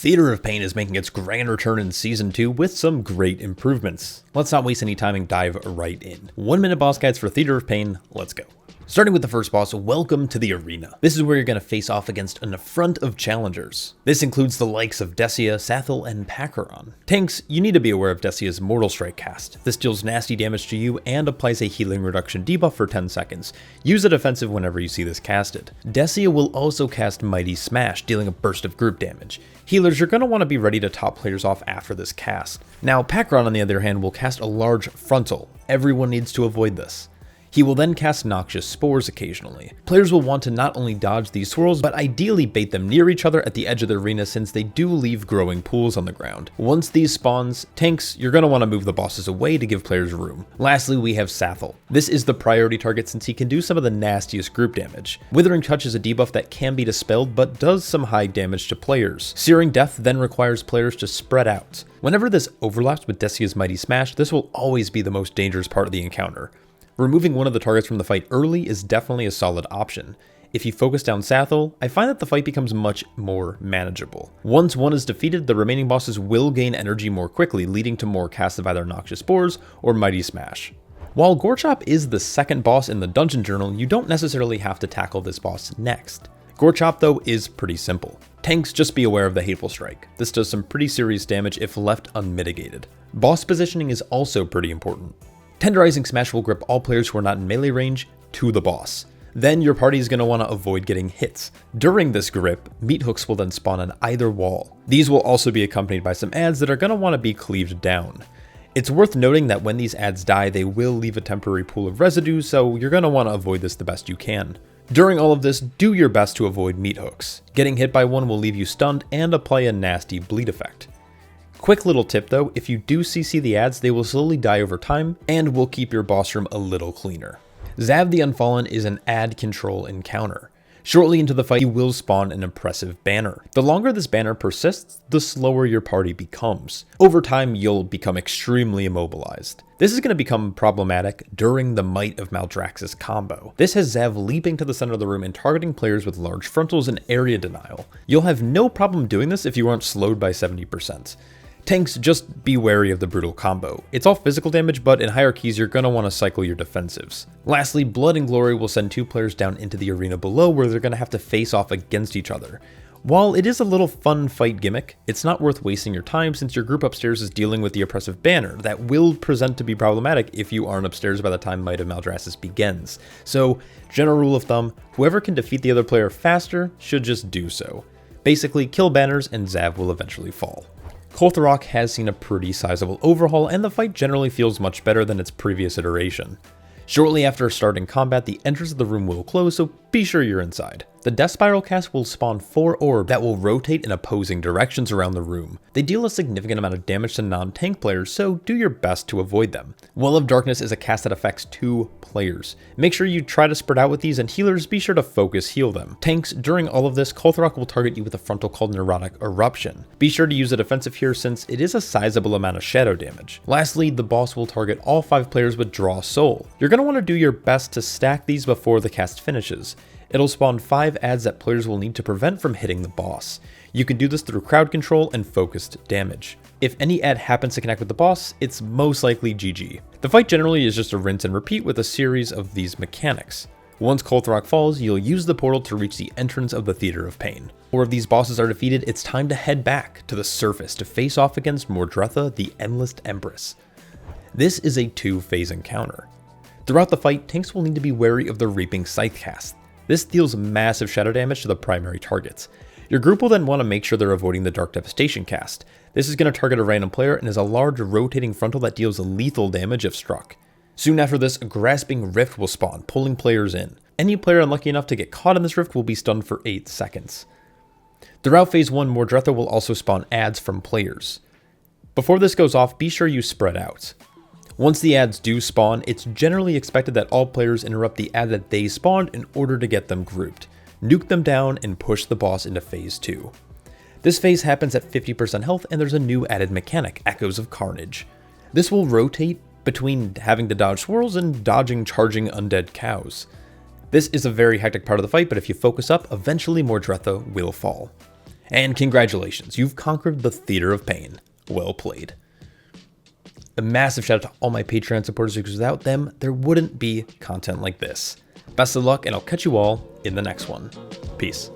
Theater of Pain is making its grand return in Season 2 with some great improvements. Let's not waste any time and dive right in. 1 minute boss guides for Theater of Pain, let's go. Starting with the first boss, welcome to the arena. This is where you're going to face off against an Affront of Challengers. This includes the likes of Desia, Sathel, and Pakaron. Tanks, you need to be aware of Desia's Mortal Strike cast. This deals nasty damage to you and applies a healing reduction debuff for 10 seconds. Use a defensive whenever you see this casted. Desia will also cast Mighty Smash, dealing a burst of group damage. Healers, you're going to want to be ready to top players off after this cast. Now, Pakaron on the other hand will cast a large frontal. Everyone needs to avoid this. He will then cast Noxious Spores occasionally. Players will want to not only dodge these swirls, but ideally bait them near each other at the edge of the arena since they do leave growing pools on the ground. Once these spawns, tanks, you're going to want to move the bosses away to give players room. Lastly, we have Sathel. This is the priority target since he can do some of the nastiest group damage. Withering Touch is a debuff that can be dispelled, but does some high damage to players. Searing Death then requires players to spread out. Whenever this overlaps with Desia's Mighty Smash, this will always be the most dangerous part of the encounter. Removing one of the targets from the fight early is definitely a solid option. If you focus down Sathel, I find that the fight becomes much more manageable. Once one is defeated, the remaining bosses will gain energy more quickly, leading to more casts of either Noxious Spores or Mighty Smash. While Gorechop is the second boss in the Dungeon Journal, you don't necessarily have to tackle this boss next. Gorechop though is pretty simple. Tanks, just be aware of the Hateful Strike. This does some pretty serious damage if left unmitigated. Boss positioning is also pretty important. Tenderizing Smash will grip all players who are not in melee range to the boss. Then your party is going to want to avoid getting hits. During this grip, meat hooks will then spawn on either wall. These will also be accompanied by some adds that are going to want to be cleaved down. It's worth noting that when these adds die, they will leave a temporary pool of residue, so you're going to want to avoid this the best you can. During all of this, do your best to avoid meat hooks. Getting hit by one will leave you stunned and apply a nasty bleed effect. Quick little tip though, if you do CC the adds, they will slowly die over time and will keep your boss room a little cleaner. Xav the Unfallen is an add control encounter. Shortly into the fight, you will spawn an impressive banner. The longer this banner persists, the slower your party becomes. Over time, you'll become extremely immobilized. This is going to become problematic during the Might of Maldraxxus combo. This has Xav leaping to the center of the room and targeting players with large frontals and area denial. You'll have no problem doing this if you aren't slowed by 70%. Tanks, just be wary of the brutal combo. It's all physical damage, but in higher keys you're going to want to cycle your defensives. Lastly, Blood and Glory will send two players down into the arena below where they're going to have to face off against each other. While it is a little fun fight gimmick, it's not worth wasting your time since your group upstairs is dealing with the oppressive banner that will present to be problematic if you aren't upstairs by the time Might of Maldraxxus begins. So, general rule of thumb, whoever can defeat the other player faster should just do so. Basically, kill banners and Xav will eventually fall. Kul'tharok has seen a pretty sizable overhaul and the fight generally feels much better than its previous iteration. Shortly after starting combat, the entrance of the room will close, so be sure you're inside. The Death Spiral cast will spawn 4 orbs that will rotate in opposing directions around the room. They deal a significant amount of damage to non-tank players, so do your best to avoid them. Well of Darkness is a cast that affects 2 players. Make sure you try to spread out with these, and healers, be sure to focus heal them. Tanks, during all of this, Kul'tharok will target you with a frontal called Neurotic Eruption. Be sure to use a defensive here since it is a sizable amount of shadow damage. Lastly, the boss will target all 5 players with Draw Soul. You're going to want to do your best to stack these before the cast finishes. It'll spawn 5 adds that players will need to prevent from hitting the boss. You can do this through crowd control and focused damage. If any add happens to connect with the boss, it's most likely GG. The fight generally is just a rinse and repeat with a series of these mechanics. Once Kul'tharok falls, you'll use the portal to reach the entrance of the Theater of Pain. Or if these bosses are defeated, it's time to head back to the surface to face off against Mordretha, the Endless Empress. This is a 2-phase encounter. Throughout the fight, tanks will need to be wary of the Reaping Scythe cast. This deals massive shadow damage to the primary targets. Your group will then want to make sure they're avoiding the Dark Devastation cast. This is going to target a random player and is a large rotating frontal that deals lethal damage if struck. Soon after this, a Grasping Rift will spawn, pulling players in. Any player unlucky enough to get caught in this rift will be stunned for 8 seconds. Throughout Phase 1, Mordretha will also spawn adds from players. Before this goes off, be sure you spread out. Once the adds do spawn, it's generally expected that all players interrupt the add that they spawned in order to get them grouped, nuke them down, and push the boss into Phase 2. This phase happens at 50% health and there's a new added mechanic, Echoes of Carnage. This will rotate between having to dodge swirls and dodging charging undead cows. This is a very hectic part of the fight, but if you focus up, eventually Mordretha will fall. And congratulations, you've conquered the Theater of Pain. Well played. A massive shout out to all my Patreon supporters, because without them, there wouldn't be content like this. Best of luck, and I'll catch you all in the next one. Peace.